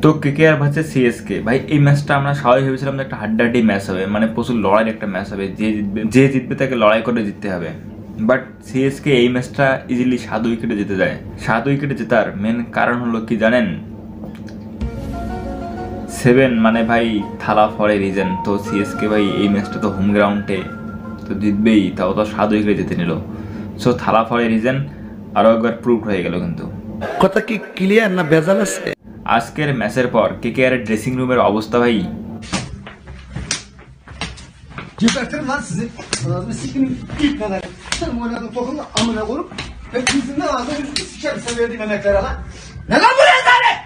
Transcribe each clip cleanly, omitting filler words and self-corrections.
তো KKR versus CSK, ভাই এই ম্যাচটা আমরা সবাই ভেবেছিলাম যে একটা হাড্ডাহাড্ডি ম্যাচ হবে, মানে প্রচুর লড়াইয়ের একটা ম্যাচ হবে, যে জিতবে তাকে লড়াই করে জিততে হবে। বাট সিএসকে এই ম্যাচটা ইজিলি 7 উইকেটে জিতে যায়। 7 উইকেটে জেতার মেন কারণ হলো কি জানেন? 7 মানে ভাই থালা ফর এ রিজন। তো সিএসকে ভাই এই ম্যাচটা তো হোম গ্রাউন্ডে তো জিতবেই, তাও তো 7 উইকেটে জিতে নিল। সো থালা ফর এ রিজন আরও একবার প্রুভ হয়ে গেল। কিন্তু কথা কি ক্লিয়ার না ভেজাল আছে? আজকের ম্যাচের পর কেকেআর এর ড্রেসিং রুমের অবস্থা ভাই Gebertirim lan sizi. Ağzını sikinin ilk kadar. Sen oynadın tokunu amına koyup. Ve yüzünden ağzını yüzünü sikerim sen verdiğin emeklere lan. Ne lan bu rezalet?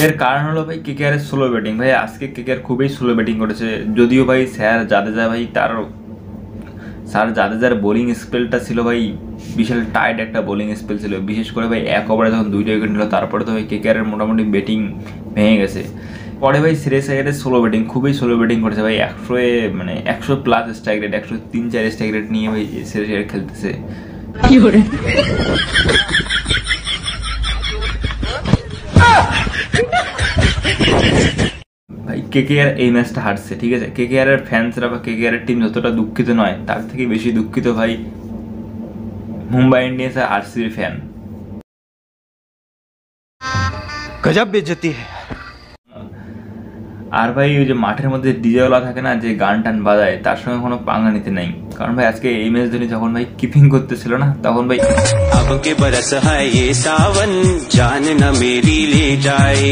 এর কারণ হলো ভাই কেকেআর এর স্লো ব্যাটিং। ভাই আজকে কেকেআর খুবই স্লো ব্যাটিং করেছে, যদিও ভাই স্যার জাদেজা ভাই স্যার জাদেজার বোলিং স্পেলটা ছিল ভাই বিশাল টাইট একটা বোলিং স্পেল ছিল, বিশেষ করে ভাই এক ওভারে যখন 2টা উইকেট নিল তারপরে তো ভাই কেকেআর এর মোটামুটি ব্যাটিং ভেঙে গেছে। পরে ভাই শ্রেয়স আইয়ারের স্লো ব্যাটিং, খুবই স্লো ব্যাটিং করেছে ভাই। 100+ স্ট্রাইক রেট, 103-4 স্ট্রাইক রেট নিয়ে ভাই শ্রেয়স আইয়ার খেলতেছে। ভাই কেকেআর এই ম্যাচটা হারছে, ঠিক আছে। কেকেআর এর ফ্যান্সরা বা কেকেআর এর টিম যতটা দুঃখিত নয় তার থেকে বেশি দুঃখিত ভাই মুম্বাই ইন্ডিয়ান্স আর আরসিবির ফ্যান। গজব বেইজ্জতি है। আর ভাই ওই যে মাঠের মধ্যে ডিজেওয়ালা থাকে না, যে গান টান বাজায়, তার সঙ্গে কোনো পাঙ্গা নিতে নাই। কারণ ভাই আজকে এই ম্যাচ ধোনি যখন ভাই কিপিং করতেছিল না, তখন ভাই अब के बरस है ये सावन जान न मेरी ले जाए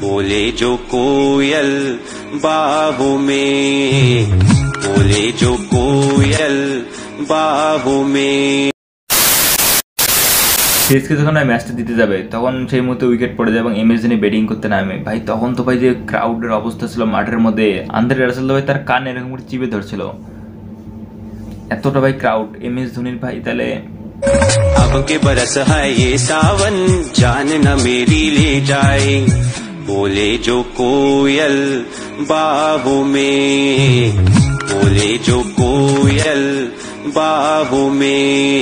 बोले जो कोयल बाहों में बोले जो कोयल बाहों में। সিএসকে যখন ম্যাচটা দিতে যাবে তখন সেই মুহূর্তে উইকেট পড়ে যায় এবং এমএস ধোনি ব্যাটিং করতে নামে। ভাই তখন তো ভাই যে ক্রাউডের অবস্থা ছিল মাঠের মধ্যে, আন্দ্রে রাসেল তো ভাই তার কান এরকম করে চিপে ধরছিল, এতটা ভাই ক্রাউড এমএস ধোনির। ভাই তাহলে अब के बरस है ये सावन जान न मेरी ले जाए बोले जो कोयल बाहों में बोले जो कोयल बाहों में।